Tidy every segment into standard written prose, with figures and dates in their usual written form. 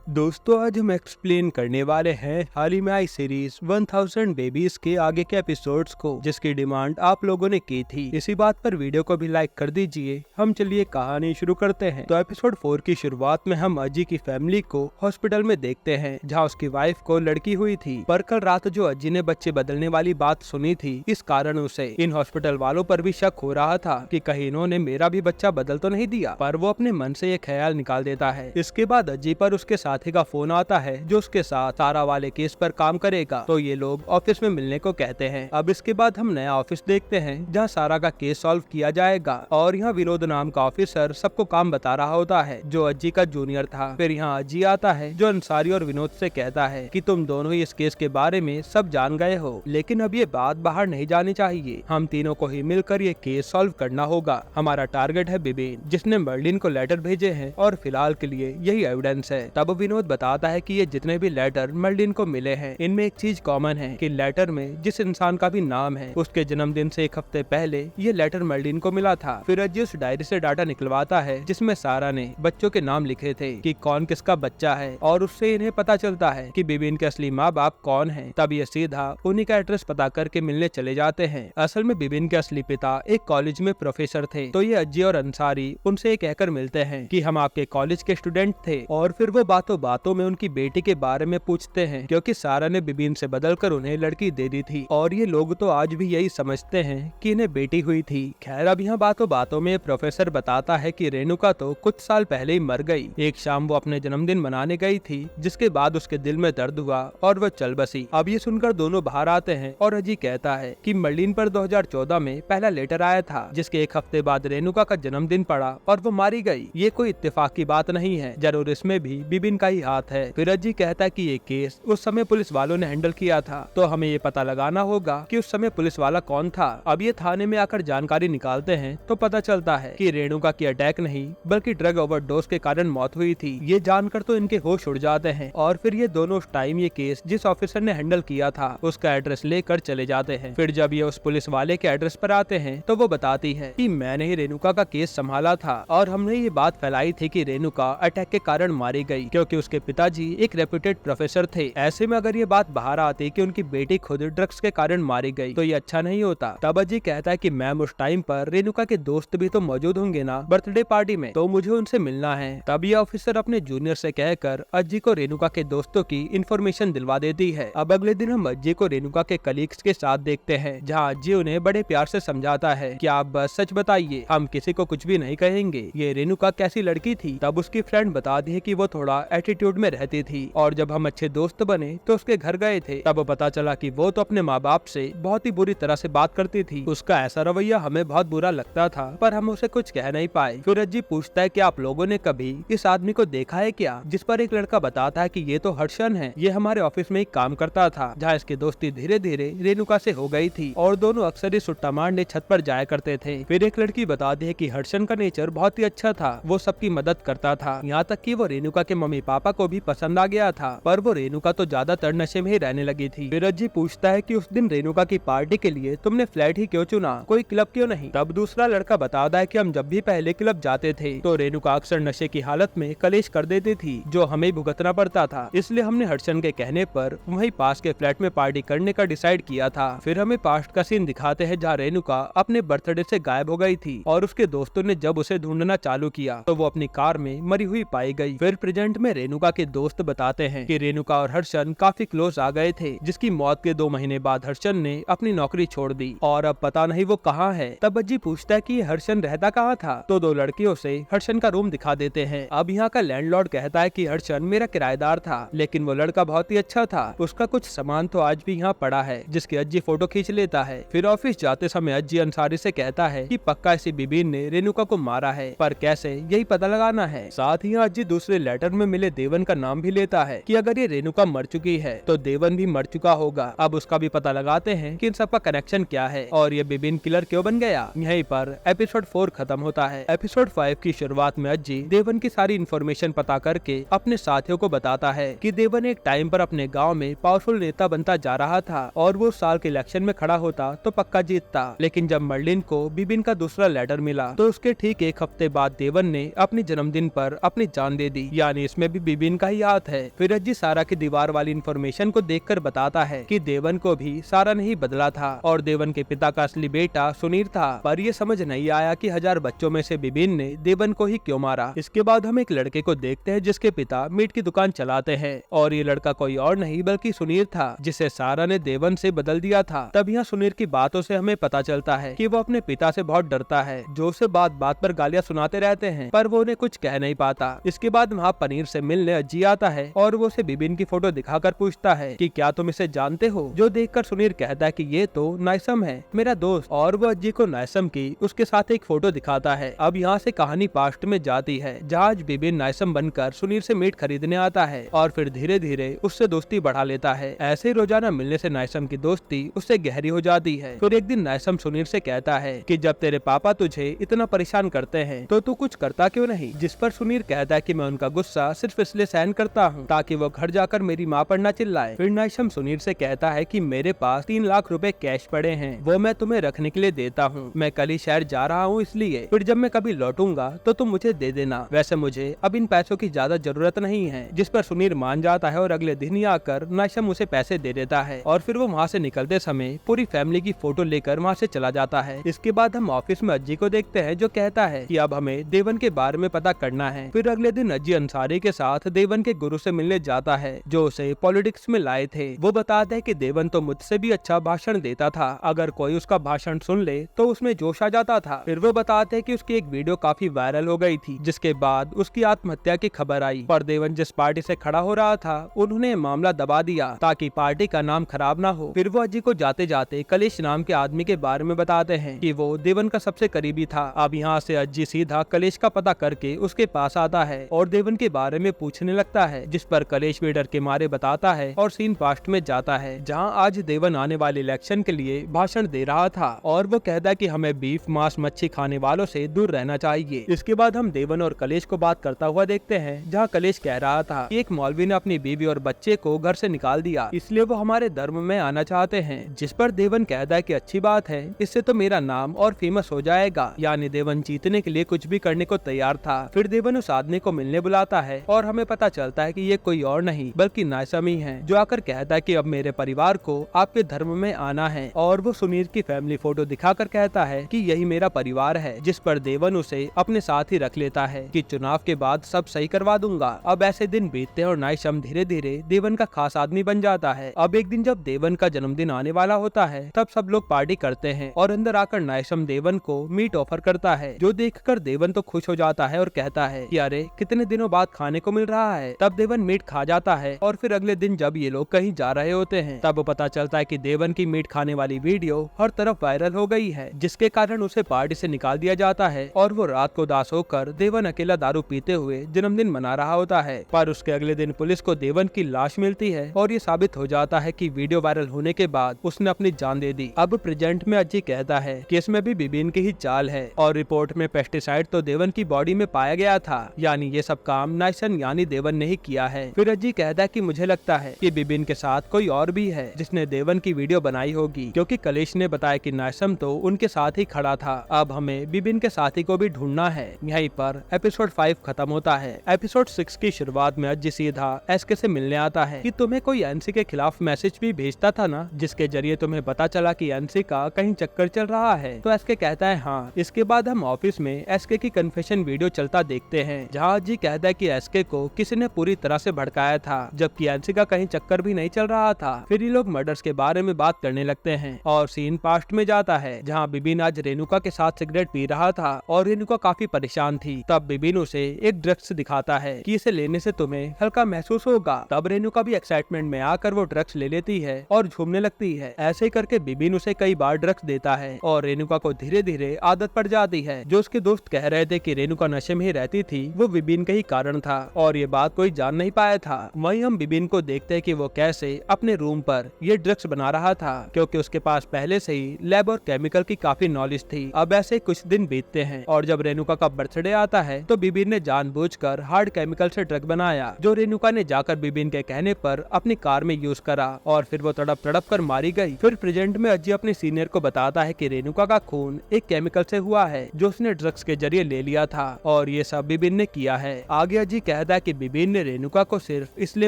दोस्तों आज हम एक्सप्लेन करने वाले हैं हाल ही में आई सीरीज 1000 बेबीज के आगे के एपिसोड्स को, जिसकी डिमांड आप लोगों ने की थी। इसी बात पर वीडियो को भी लाइक कर दीजिए। हम चलिए कहानी शुरू करते हैं। तो एपिसोड 4 की शुरुआत में हम अज्जी की फैमिली को हॉस्पिटल में देखते हैं, जहां उसकी वाइफ को लड़की हुई थी। पर कल रात जो अज्जी ने बच्चे बदलने वाली बात सुनी थी, इस कारण उसे इन हॉस्पिटल वालों पर भी शक हो रहा था कि कहीं इन्होंने मेरा भी बच्चा बदल तो नहीं दिया। पर वो अपने मन से ये ख्याल निकाल देता है। इसके बाद अज्जी पर उसके साथी का फोन आता है, जो उसके साथ सारा वाले केस पर काम करेगा। तो ये लोग ऑफिस में मिलने को कहते हैं। अब इसके बाद हम नया ऑफिस देखते हैं, जहाँ सारा का केस सॉल्व किया जाएगा। और यहाँ विनोद नाम का ऑफिसर सबको काम बता रहा होता है, जो अज्जी का जूनियर था। फिर यहाँ अज्जी आता है, जो अंसारी और विनोद से कहता है कि तुम दोनों ही इस केस के बारे में सब जान गए हो, लेकिन अब ये बात बाहर नहीं जानी चाहिए। हम तीनों को ही मिलकर ये केस सॉल्व करना होगा। हमारा टारगेट है बिबिन, जिसने मर्लिन को लेटर भेजे हैं, और फिलहाल के लिए यही एविडेंस है। तब विनोद बताता है कि ये जितने भी लेटर मर्लिन को मिले हैं, इनमें एक चीज कॉमन है कि लेटर में जिस इंसान का भी नाम है, उसके जन्मदिन से एक हफ्ते पहले ये लेटर मर्लिन को मिला था। फिर अज्जी उस डायरी से डाटा निकलवाता है, जिसमें सारा ने बच्चों के नाम लिखे थे कि कौन किसका बच्चा है, और उससे इन्हें पता चलता है कि बिबिन के असली माँ बाप कौन है। तब ये सीधा उन्हीं का एड्रेस पता करके मिलने चले जाते हैं। असल में बिबिन के असली पिता एक कॉलेज में प्रोफेसर थे। तो ये अज्जी और अंसारी उनसे कहकर मिलते हैं कि हम आपके कॉलेज के स्टूडेंट थे। और फिर वो बातों बातों में उनकी बेटी के बारे में पूछते हैं, क्योंकि सारा ने बिबिन से बदलकर उन्हें लड़की दे दी थी। और ये लोग तो आज भी यही समझते हैं कि इन्हें बेटी हुई थी। खैर अब यहाँ बातों बातों में प्रोफेसर बताता है कि रेणुका तो कुछ साल पहले ही मर गई। एक शाम वो अपने जन्मदिन मनाने गई थी, जिसके बाद उसके दिल में दर्द हुआ और वो चल बसी। अब ये सुनकर दोनों बाहर आते हैं, और अजी कहता है कि मर्लिन पर 2014 में पहला लेटर आया था, जिसके एक हफ्ते बाद रेणुका का जन्मदिन पड़ा और वो मारी गई। ये कोई इत्तेफाक की बात नहीं है, जरूर इसमें भी बिबिन का ही हाथ है। फिर अजी कहता है कि ये केस उस समय पुलिस वालों ने हैंडल किया था, तो हमें ये पता लगाना होगा कि उस समय पुलिस वाला कौन था। अब ये थाने में आकर जानकारी निकालते हैं, तो पता चलता है कि रेणुका की अटैक नहीं बल्कि ड्रग ओवरडोज के कारण मौत हुई थी। ये जानकर तो इनके होश उड़ जाते हैं, और फिर ये दोनों उस टाइम ये केस जिस ऑफिसर ने हैंडल किया था उसका एड्रेस लेकर चले जाते हैं। फिर जब ये उस पुलिस वाले के एड्रेस पर आते हैं, तो वो बताती है कि मैंने ही रेणुका का केस संभाला था, और हमने ये बात फैलाई थी कि रेणुका अटैक के कारण मारी गई, क्योंकि उसके पिताजी एक रेप्यूटेड प्रोफेसर थे। ऐसे में अगर ये बात बाहर आती कि उनकी बेटी खुद ड्रग्स के कारण मारी गई, तो ये अच्छा नहीं होता। तब अजी कहता है कि मैम उस टाइम पर रेणुका के दोस्त भी तो मौजूद होंगे ना बर्थडे पार्टी में, तो मुझे उनसे मिलना है। तब ये ऑफिसर अपने जूनियर से कहकर अज्जी को रेणुका के दोस्तों की इन्फॉर्मेशन दिलवा देती है। अब अगले दिन हम अज्जी को रेणुका के कलीग्स के साथ देखते हैं, जहाँ अज्जी उन्हें बड़े प्यार से समझाता है कि आप बस सच बताइए, हम किसी को कुछ भी नहीं कहेंगे। ये रेणुका कैसी लड़की थी। तब उसकी फ्रेंड बताती है कि वो थोड़ा एटीट्यूड में रहती थी, और जब हम अच्छे दोस्त बने तो उसके घर गए थे, तब पता चला कि वो तो अपने माँ बाप से बहुत ही बुरी तरह से बात करती थी। उसका ऐसा रवैया हमें बहुत बुरा लगता था, पर हम उसे कुछ कह नहीं पाए। फिर अज्जी पूछता है कि आप लोगों ने कभी इस आदमी को देखा है क्या, जिस पर एक लड़का बताता है कि ये तो हर्षन है, ये हमारे ऑफिस में ही काम करता था, जहाँ इसकी दोस्ती धीरे धीरे रेणुका से हो गई थी, और दोनों अक्सर ही सुट्टा मारने छत पर जाया करते थे। फिर एक लड़की बताती है कि हर्षन का नेचर बहुत ही अच्छा था, वो सबकी मदद करता था, यहाँ तक कि वो रेणुका के मम्मी पापा को भी पसंद आ गया था, पर वो रेणुका तो ज्यादातर नशे में ही रहने लगी थी। फिर अज्जी पूछता है कि उस दिन रेणुका की पार्टी के लिए तुमने फ्लैट ही क्यों चुना, कोई क्लब क्यों नहीं। तब दूसरा लड़का बताता है कि हम जब भी पहले क्लब जाते थे, तो रेणुका अक्सर नशे की हालत में कलेश कर देती थी, जो हमें भुगतना पड़ता था। इसलिए हमने हर्षन के कहने पर वहीं पास के फ्लैट में पार्टी करने का डिसाइड किया था। फिर हमें पास्ट का सीन दिखाते हैं, जहाँ रेणुका अपने बर्थडे से गायब हो गई थी, और उसके दोस्तों ने जब उसे ढूंढना चालू किया, तो वो अपनी कार में मरी हुई पाई गई। फिर प्रेजेंट में रेणुका के दोस्त बताते हैं कि रेणुका और हर्षन काफी क्लोज आ गए थे, जिसकी मौत के 2 महीने बाद हर्षन ने अपनी नौकरी छोड़ दी, और अब पता नहीं वो कहाँ है। तब अज्जी पूछता है कि हर्षन रहता कहाँ था, तो 2 लड़कियों से हर्षन का रूम दिखा देते हैं। अब यहाँ का लैंडलॉर्ड कहता है कि हर्षन मेरा किराएदार था, लेकिन वो लड़का बहुत ही अच्छा था, उसका कुछ सामान तो आज भी यहाँ पड़ा है, जिसकी अज्जी फोटो खींच लेता है। फिर ऑफिस जाते समय अज्जी अंसारी से कहता है कि पक्का इसी बिबिन ने रेणुका को मारा है, पर कैसे यही पता लगाना है। साथ ही अज्जी दूसरे लेटर में मिले देवन का नाम भी लेता है कि अगर ये रेणुका मर चुकी है, तो देवन भी मर चुका होगा। अब उसका भी पता लगाते हैं कि इन सबका कनेक्शन क्या है, और ये बिबिन किलर क्यों बन गया। यहीं पर एपिसोड 4 खत्म होता है। एपिसोड 5 की शुरुआत में अज्जी देवन की सारी इन्फॉर्मेशन पता करके अपने साथियों को बताता है कि देवन एक टाइम पर अपने गांव में पावरफुल नेता बनता जा रहा था, और वो साल के इलेक्शन में खड़ा होता तो पक्का जीतता। लेकिन जब मर्लिन को बिबिन का दूसरा लेटर मिला, तो उसके ठीक एक हफ्ते बाद देवन ने अपने जन्मदिन पर अपनी जान दे दी। यानी इसमें भी बिबिन का ही हाथ है। फिर अज्जी सारा की दीवार वाली इन्फॉर्मेशन को देखकर बताता है कि देवन को भी सारा नहीं बदला था और देवन के पिता का असली बेटा सुनीर था। पर ये समझ नहीं आया कि 1000 बच्चों में से बिबिन ने देवन को ही क्यों मारा। इसके बाद हम एक लड़के को देखते हैं जिसके पिता मीट की दुकान चलाते हैं और ये लड़का कोई और नहीं बल्कि सुनीर था, जिसे सारा ने देवन से बदल दिया था। तब यहाँ सुनीर की बातों से हमें पता चलता है कि वो अपने पिता से बहुत डरता है, जो उसे बात बात पर गालियां सुनाते रहते हैं, पर वो उन्हें कुछ कह नहीं पाता। इसके बाद वहाँ पनीर से मिलने अज्जी आता है और वो उसे बिबिन की फोटो दिखाकर पूछता है कि क्या तुम इसे जानते हो, जो देखकर सुनीर कहता है कि ये तो नाइसम है, मेरा दोस्त, और वो अज्जी को नाइसम की उसके साथ एक फोटो दिखाता है। अब यहाँ से कहानी पास्ट में जाती है, जहाँ आज बिबिन नाइसम बनकर सुनीर से मीट खरीदने आता है और फिर धीरे धीरे उससे दोस्ती बढ़ा लेता है। ऐसे रोजाना मिलने से नाइसम की दोस्ती उससे गहरी हो जाती है। फिर एक दिन नाइसम सुनीर से कहता है कि जब तेरे पापा तुझे इतना परेशान करते हैं तो तू कुछ करता क्यों नहीं, जिस पर सुनीर कहता है कि मैं उनका गुस्सा सिर्फ इसलिए सहन करता हूँ ताकि वो घर जाकर मेरी माँ पर न चिल्लाए। फिर नाइसम सुनीर से कहता है कि मेरे पास 3 लाख रुपए कैश पड़े हैं, वो मैं तुम्हें रखने के लिए देता हूँ, मैं कल ही शहर जा रहा हूँ इसलिए, फिर जब मैं कभी लौटूंगा तो तुम मुझे दे देना, वैसे मुझे अब इन पैसों की ज्यादा जरूरत नहीं है। जिस पर सुनीर मान जाता है और अगले दिन ही आकर नाइसम उसे पैसे दे देता है और फिर वो वहाँ से निकलते समय पूरी फैमिली की फोटो लेकर वहाँ से चला जाता है। इसके बाद हम ऑफिस में अज्जी को देखते हैं जो कहता है कि अब हमें देवन के बारे में पता करना है। फिर अगले दिन अज्जी अंसारी के साथ देवन के गुरु से मिलने जाता है जो उसे पॉलिटिक्स में लाए थे। वो बताते हैं कि देवन तो मुझसे भी अच्छा भाषण देता था, अगर कोई उसका भाषण सुन ले तो उसमें जोश आ जाता था। फिर वो बताते हैं कि उसकी एक वीडियो काफी वायरल हो गई थी, जिसके बाद उसकी आत्महत्या की खबर आई, पर देवन जिस पार्टी से खड़ा हो रहा था उन्होंने मामला दबा दिया ताकि पार्टी का नाम खराब ना हो। फिर वो अज्जी को जाते जाते कलेश नाम के आदमी के बारे में बताते हैं कि वो देवन का सबसे करीबी था। अब यहाँ से अज्जी सीधा कलेश का पता करके उसके पास आता है और देवन के बारे में पूछने लगता है, जिस पर कलेश भी डर के मारे बताता है और सीन पास्ट में जाता है जहाँ आज देवन आने वाले इलेक्शन के लिए भाषण दे रहा था और वो कहता है कि हमें बीफ मांस मच्छी खाने वालों से दूर रहना चाहिए। इसके बाद हम देवन और कलेश को बात करता हुआ देखते हैं, जहाँ कलेश कह रहा था कि एक मौलवी ने अपनी बीवी और बच्चे को घर से निकाल दिया, इसलिए वो हमारे धर्म में आना चाहते हैं। जिस पर देवन कहता है कि अच्छी बात है, इससे तो मेरा नाम और फेमस हो जाएगा। यानी देवन जीतने के लिए कुछ भी करने को तैयार था। फिर देवन उस आदमी को मिलने बुलाता है और हमें पता चलता है कि ये कोई और नहीं बल्कि नाइसम ही है, जो आकर कहता है कि अब मेरे परिवार को आपके धर्म में आना है और वो सुनीर की फैमिली फोटो दिखाकर कहता है कि यही मेरा परिवार है। जिस पर देवन उसे अपने साथ ही रख लेता है कि चुनाव के बाद सब सही करवा दूंगा। अब ऐसे दिन बीतते हैं और नाइसम धीरे धीरे देवन का खास आदमी बन जाता है। अब एक दिन जब देवन का जन्मदिन आने वाला होता है तब सब लोग पार्टी करते हैं और अंदर आकर नाइसम देवन को मीट ऑफर करता है, जो देखकर देवन तो खुश हो जाता है और कहता है कि अरे कितने दिनों बाद खाने को मिल रहा है। तब देवन मीट खा जाता है और फिर अगले दिन जब ये लोग कहीं जा रहे होते हैं तब पता चलता है कि देवन की मीट खाने वाली वीडियो हर तरफ वायरल हो गई है, जिसके कारण उसे पार्टी से निकाल दिया जाता है और वो रात को उदास होकर देवन अकेला दारू पीते हुए जन्मदिन मना रहा होता है। पर उसके अगले दिन पुलिस को देवन की लाश मिलती है और ये साबित हो जाता है कि वीडियो वायरल होने के बाद उसने अपनी जान दे दी। अब प्रेजेंट में अज्जी कहता है कि इसमें भी बिबिन की ही चाल है और रिपोर्ट में पेस्टिसाइड तो देवन की बॉडी में पाया गया था, यानी ये सब काम नाइसन यानी देवन ने ही किया है। फिर अज्जी कहता है कि मुझे लगता है कि बिबिन के साथ कोई और भी है जिसने देवन की वीडियो बनाई होगी, क्योंकि कलेश ने बताया कि नाइसम तो उनके साथ ही खड़ा था। अब हमें बिबिन के साथी को भी ढूंढना है। यहीं पर एपिसोड 5 खत्म होता है। एपिसोड 6 की शुरुआत में अज्जी सीधा एसके से मिलने आता है कि तुम्हें कोई एनसी के खिलाफ मैसेज भी भेजता था ना, जिसके जरिए तुम्हें पता चला कि एनसी का कहीं चक्कर चल रहा है। तो एसके कहता है हाँ। इसके बाद हम ऑफिस में एसके की कन्फेशन वीडियो चलता देखते हैं, जहाँ अज्जी कहता है कि एसके को किसी ने पूरी तरह से भड़काया था, जबकि एनसी का कहीं चक्कर भी नहीं चल रहा था। फिर ये लोग मर्डर्स के बारे में बात करने लगते हैं और सीन पास्ट में जाता है, जहाँ बिबिन आज रेणुका के साथ सिगरेट पी रहा था और रेणुका काफी परेशान थी। तब बिबिन उसे एक ड्रग्स दिखाता है कि इसे लेने से तुम्हें हल्का महसूस होगा। तब रेणुका भी एक्साइटमेंट में आकर वो ड्रग्स ले लेती है और झूमने लगती है। ऐसे करके बिबिन उसे कई बार ड्रग्स देता है और रेणुका को धीरे धीरे आदत पड़ जाती है। जो उसके दोस्त कह रहे थे कि रेणुका नशे में ही रहती थी, वो बिबिन का ही कारण था और ये बात कोई जान नहीं पाया था। वहीं हम बिबिन को देखते हैं कि वो कैसे अपने रूम पर ये ड्रग्स बना रहा था, क्योंकि उसके पास पहले से ही लैब और केमिकल की काफी नॉलेज थी। अब ऐसे कुछ दिन बीतते हैं और जब रेणुका का बर्थडे आता है तो बिबिन ने जानबूझकर हार्ड केमिकल से ड्रग बनाया, जो रेणुका ने जाकर बिबिन के कहने पर अपनी कार में यूज करा और फिर वो तड़प तड़प कर मारी गई। फिर प्रेजेंट में अज्जी अपने सीनियर को बताता है कि रेणुका का खून एक केमिकल से हुआ है जो उसने ड्रग्स के जरिए ले लिया था और ये सब बिबिन ने किया है। आगे अज्जी कहता कहता है कि बिबिन ने रेणुका को सिर्फ इसलिए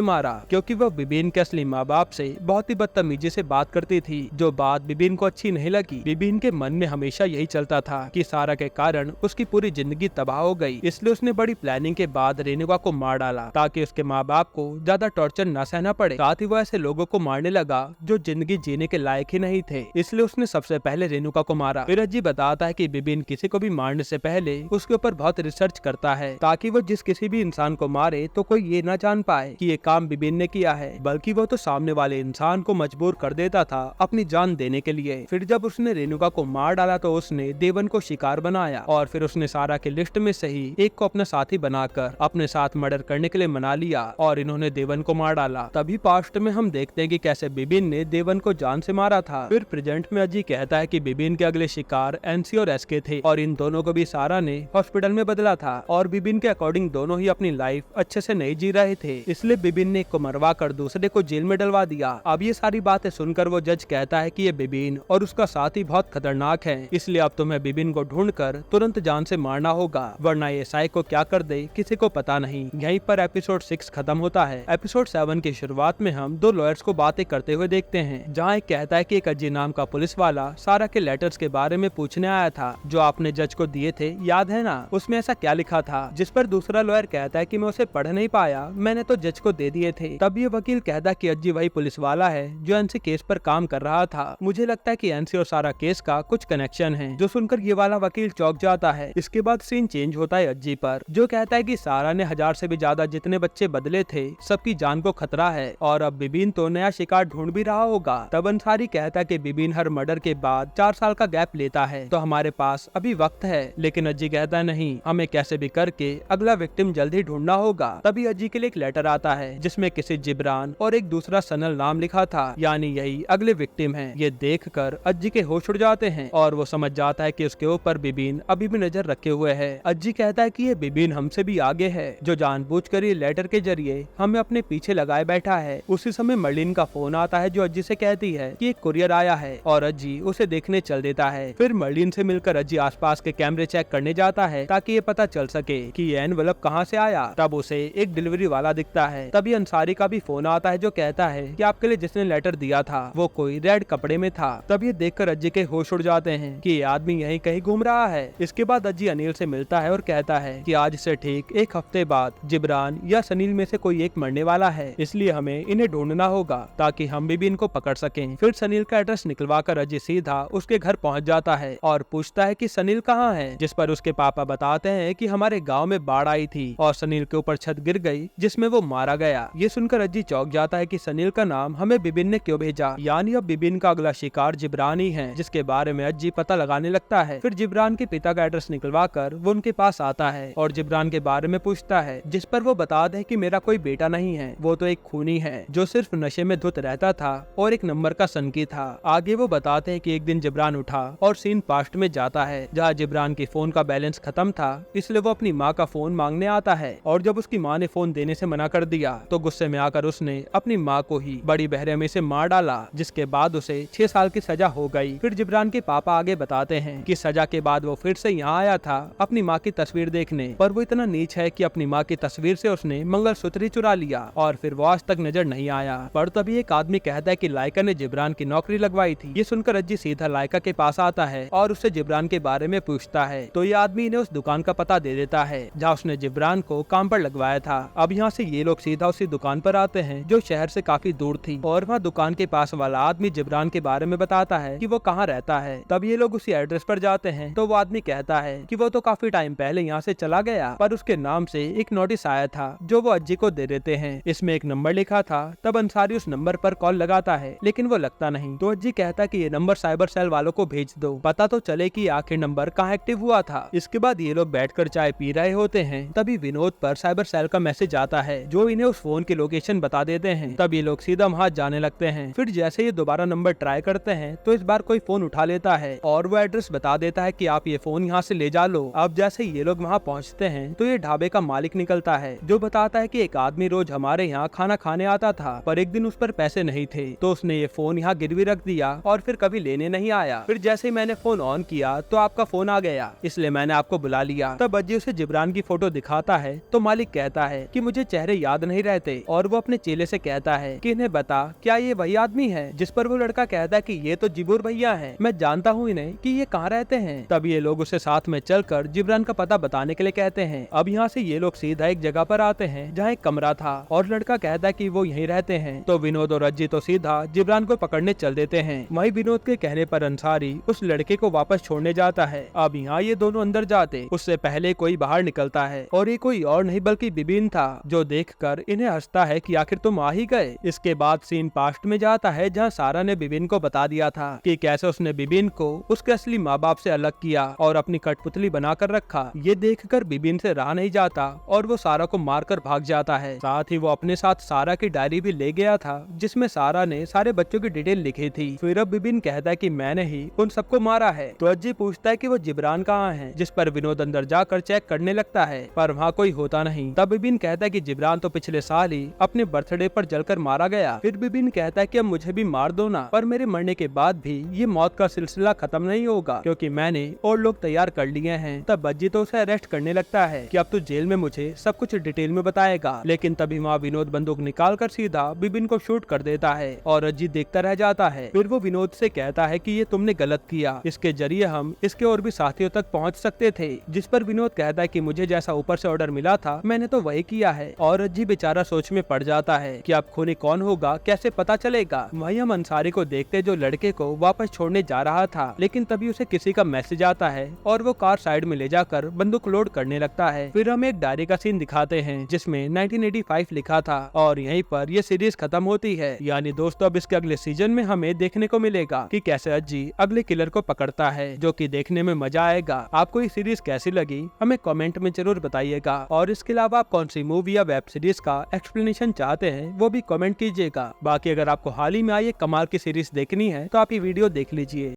मारा क्योंकि वह बिबिन के असली माँ बाप से बहुत ही बदतमीजी से बात करती थी, जो बात बिबिन को अच्छी नहीं लगी। बिबिन के मन में हमेशा यही चलता था कि सारा के कारण उसकी पूरी जिंदगी तबाह हो गई, इसलिए उसने बड़ी प्लानिंग के बाद रेणुका को मार डाला ताकि उसके माँ बाप को ज्यादा टॉर्चर न सहना पड़े। साथ ही वह ऐसे लोगों को मारने लगा जो जिंदगी जीने के लायक ही नहीं थे, इसलिए उसने सबसे पहले रेणुका को मारा। फिर अज्जी बताता है कि बिबिन किसी को भी मारने से पहले उसके ऊपर बहुत रिसर्च करता है ताकि वो जिस किसी भी इंसान को मारे तो कोई ये न जान पाए कि ये काम बिबिन ने किया है, बल्कि वो तो सामने वाले इंसान को मजबूर कर देता था अपनी जान देने के लिए। फिर जब उसने रेणुका को मार डाला तो उसने देवन को शिकार बनाया और फिर उसने सारा के लिस्ट में से ही एक को अपना साथी बनाकर अपने साथ मर्डर करने के लिए मना लिया और इन्होंने देवन को मार डाला। तभी पास्ट में हम देखते हैं कि कैसे बिबिन ने देवन को जान से मारा था। फिर प्रेजेंट में अजी कहता है कि बिबिन के अगले शिकार एनसी और एसके थे और इन दोनों को भी सारा ने हॉस्पिटल में बदला था और बिबिन के अकॉर्डिंग दोनों ही अपनी लाइफ अच्छे से नहीं जी रहे थे, इसलिए बिबिन ने एक को मरवा कर दूसरे को जेल में डलवा दिया। अब ये सारी बातें सुनकर वो जज कहता है कि ये बिबिन और उसका साथी बहुत खतरनाक है, इसलिए अब तुम्हें बिबिन को ढूंढकर तुरंत जान से मारना होगा, वरना ये साई को क्या कर दे किसी को पता नहीं। यहीं पर एपिसोड 6 खत्म होता है। एपिसोड 7 की शुरुआत में हम दो लॉयर्स को बातें करते हुए देखते हैं, जहाँ एक कहता है कि एक अज्जी नाम का पुलिस वाला सारा के लेटर्स के बारे में पूछने आया था जो आपने जज को दिए थे, याद है ना, उसमें ऐसा क्या लिखा था। जिस पर दूसरा लॉयर कहता है कि मैं उसे पढ़ नहीं पाया, मैंने तो जज को दे दिए थे। तब ये वकील कहता है कि अज्जी वही पुलिस वाला है जो एनसी केस पर काम कर रहा था। मुझे लगता है कि एनसी और सारा केस का कुछ कनेक्शन है। जो सुनकर ये वाला वकील चौंक जाता है। इसके बाद सीन चेंज होता है अज्जी पर, जो कहता है कि सारा ने 1000 से भी ज्यादा जितने बच्चे बदले थे सबकी जान को खतरा है और अब बिबिन तो नया शिकार ढूंढ भी रहा होगा। तब अंसारी कहता है कि बिबिन हर मर्डर के बाद 4 साल का गैप लेता है, तो हमारे पास अभी वक्त है। लेकिन अज्जी कहता है नहीं, हमें कैसे भी करके अगला विक्टिम जल्दी ढूंढना होगा। तभी अज्जी के लिए एक लेटर आता है जिसमें किसी जिब्रान और एक दूसरा सनल नाम लिखा था, यानी यही अगले विक्टिम है। ये देखकर अज्जी के होश उड़ जाते हैं और वो समझ जाता है कि उसके ऊपर बिबिन अभी भी नजर रखे हुए है। अज्जी कहता है कि ये बिबिन हमसे भी आगे है, जो जानबूझकर ये लेटर के जरिए हमें अपने पीछे लगाए बैठा है। उसी समय मर्लिन का फोन आता है जो अज्जी से कहती है कि एक कुरियर आया है और अज्जी उसे देखने चल देता है। फिर मर्लिन से मिलकर अज्जी आसपास के कैमरे चेक करने जाता है ताकि ये पता चल सके कि ये एनवेलप कहाँ से आया। तब उसे एक डिलीवरी वाला दिखता है। तभी अंसारी का भी फोन आता है जो कहता है कि आपके लिए जिसने लेटर दिया था वो कोई रेड कपड़े में था। तब ये देखकर अज्जी के होश उड़ जाते हैं कि ये आदमी यहीं कहीं घूम रहा है। इसके बाद अज्जी अनिल से मिलता है और कहता है कि आज से ठीक 1 हफ्ते बाद जिब्रान या सनील में से कोई एक मरने वाला है, इसलिए हमें इन्हें ढूंढना होगा ताकि हम भी इनको पकड़ सकें। फिर सनील का एड्रेस निकलवा कर अज्जी सीधा उसके घर पहुंच जाता है और पूछता है कि सनील कहाँ है, जिस पर उसके पापा बताते हैं कि हमारे गाँव में बाढ़ आई थी और सनील के ऊपर छत गिर गई जिसमें वो मारा गया। ये सुनकर अज्जी चौंक जाता है कि सनील का नाम हमें बिबिन ने क्यों भेजा, यानी अब बिबिन का अगला शिकार जिब्रान ही है, जिसके बारे में अज्जी पता लगाने लगता है। फिर जिब्रान के पिता का एड्रेस निकलवा कर वो उनके पास आता है और जिब्रान के बारे में पूछता है, जिस पर वो बताते हैं कि मेरा कोई बेटा नहीं है, वो तो एक खूनी है जो सिर्फ नशे में धुत रहता था और एक नंबर का सनकी था। आगे वो बताते हैं कि एक दिन जिब्रान उठा और सीन पास्ट में जाता है जहाँ जिब्रान के फोन का बैलेंस खत्म था, इसलिए वो अपनी माँ का फोन मांगने आता है और जब उसकी माँ ने फोन देने से मना कर दिया तो गुस्से में आकर उसने अपनी माँ को ही बड़ी बेरहमी से मार डाला, जिसके बाद उसे 6 साल की सजा हो गई। फिर जिब्रान के पापा आगे बताते हैं कि सजा के बाद वो फिर से यहाँ आया था अपनी माँ की तस्वीर देखने, पर वो इतना नीच है कि अपनी माँ की तस्वीर से उसने मंगलसूत्र ही चुरा लिया और फिर वो आज तक नजर नहीं आया। पर तभी एक आदमी कहता है कि लाइका ने जिब्रान की नौकरी लगवाई थी। ये सुनकर अज्जी सीधा लाइका के पास आता है और उससे जिब्रान के बारे में पूछता है, तो ये आदमी इन्हें उस दुकान का पता दे देता है जहाँ उसने जिब्रान को काम पर लगवाया था। अब यहाँ से ये लोग सीधा उसी दुकान पर आते हैं जो शहर से काफी दूर थी और वहाँ दुकान के पास वाला आदमी जिब्रान के बारे में बताता है कि वो कहाँ रहता है। तब ये लोग उसी एड्रेस पर जाते हैं तो वो आदमी कहता है कि वो तो काफी टाइम पहले यहाँ से चला गया, पर उसके नाम से एक नोटिस आया था जो वो अज्जी को दे देते हैं। इसमें एक नंबर लिखा था। तब अंसारी उस नंबर पर कॉल लगाता है लेकिन वो लगता नहीं, तो अज्जी कहता है कि ये नंबर साइबर सेल वालों को भेज दो, पता तो चले कि आखिर नंबर कहाँ एक्टिव हुआ था। इसके बाद ये लोग बैठकर चाय पी रहे होते हैं। तभी विनोद पर साइबर सेल का मैसेज आता है जो इन्हें उस फोन की लोकेशन बता देते हैं। तब ये लोग सीधा वहाँ जाने लगते हैं। फिर जैसे ये दोबारा नंबर ट्राई करते हैं तो इस बार कोई फोन उठा लेता है और वो एड्रेस बता देता है कि आप ये फोन यहाँ से ले जा लो। अब जैसे ये लोग वहाँ पहुँचते हैं तो ये ढाबे का मालिक निकलता है जो बताता है कि एक आदमी रोज हमारे यहाँ खाना खाने आता था, पर एक दिन उस पर पैसे नहीं थे तो उसने ये फोन यहाँ गिरवी रख दिया और फिर कभी लेने नहीं आया। फिर जैसे ही मैंने फोन ऑन किया तो आपका फोन आ गया, इसलिए मैंने आपको बुला लिया। तब अज्जी उसे जिब्रान की फोटो दिखाता है तो मालिक कहता है कि मुझे चेहरे याद नहीं रहते और वो अपने चेले से कहता है कि इन्हें बता क्या ये वही आदमी है। जिस पर वो लड़का कहता है कि ये तो जिबूर भैया हैं, मैं जानता हूँ इन्हें कि ये कहाँ रहते हैं। तब ये लोग उसे साथ में चलकर जिब्रान का पता बताने के लिए कहते हैं। अब यहाँ से ये लोग सीधा एक जगह पर आते हैं जहाँ एक कमरा था और लड़का कहता है कि वो यहीं रहते हैं। तो विनोद और अज्जी तो सीधा जिब्रान को पकड़ने चल देते हैं। वहीं विनोद के कहने पर अंसारी उस लड़के को वापस छोड़ने जाता है। अब यहाँ ये दोनों अंदर जाते उससे पहले कोई बाहर निकलता है और ये कोई और नहीं बल्कि बिबिन था, जो देखकर इन्हें हंसता है कि आखिर तुम आ ही गए। इसके बाद सीन पास्ट में जाता है जहाँ सारा ने बिबिन को बता दिया था कि कैसे उसने बिबिन को उसके असली माँ बाप से अलग किया और अपनी कठपुतली बनाकर रखा। ये देखकर बिबिन से रहा नहीं जाता और वो सारा को मारकर भाग जाता है। साथ ही वो अपने साथ सारा की डायरी भी ले गया था जिसमें सारा ने सारे बच्चों की डिटेल लिखी थी। फिर अब बिबिन कहता है कि मैंने ही उन सबको मारा है। तो अज्जी पूछता है कि वो जिब्रान कहाँ है, जिस पर विनोद अंदर जाकर चेक करने लगता है पर वहाँ कोई होता नहीं। तब बिबिन कहता है कि जिब्रान तो पिछले साल ही अपने बर्थडे पर जलकर मारा गया। फिर बिबिन कहता है कि अब मुझे भी मार दो ना, पर मेरे मरने के बाद भी ये मौत का सिलसिला खत्म नहीं होगा क्योंकि मैंने और लोग तैयार कर लिए हैं। तब अज्जी तो उसे अरेस्ट करने लगता है कि अब तू जेल में मुझे सब कुछ डिटेल में बताएगा। लेकिन तभी वहाँ विनोद बंदूक निकाल कर सीधा बिबिन को शूट कर देता है और अज्जी देखता रह जाता है। फिर वो विनोद से कहता है कि ये तुमने गलत किया, इसके जरिए हम इसके और भी साथियों तक पहुँच सकते थे। जिस पर विनोद कहता है कि मुझे जैसा ऊपर से ऑर्डर मिला था मैंने तो वही किया है। और अज्जी बेचारा सोच में पड़ जाता है कि अब खूनी कौन होगा कैसे पता चलेगा। वहीं हम अंसारी को देखते जो लड़के को वापस छोड़ने जा रहा था, लेकिन तभी उसे किसी का मैसेज आता है और वो कार साइड में ले जाकर बंदूक लोड करने लगता है। फिर हम एक डायरी का सीन दिखाते हैं जिसमें 1985 लिखा था और यहीं पर ये सीरीज खत्म होती है। यानी दोस्तों अब इसके अगले सीजन में हमें देखने को मिलेगा कि कैसे अज्जी अगले किलर को पकड़ता है, जो कि देखने में मजा आएगा। आपको ये सीरीज कैसी लगी हमें कमेंट में जरूर बताइएगा और इसके अलावा आप कौन सी मूवी या वेब सीरीज का एक्सप्लेनेशन चाहते हैं वो भी कमेंट कीजिएगा। बाकी अगर आपको हाल ही में आई एक कमाल की सीरीज देखनी है तो आप ये वीडियो देख लीजिए।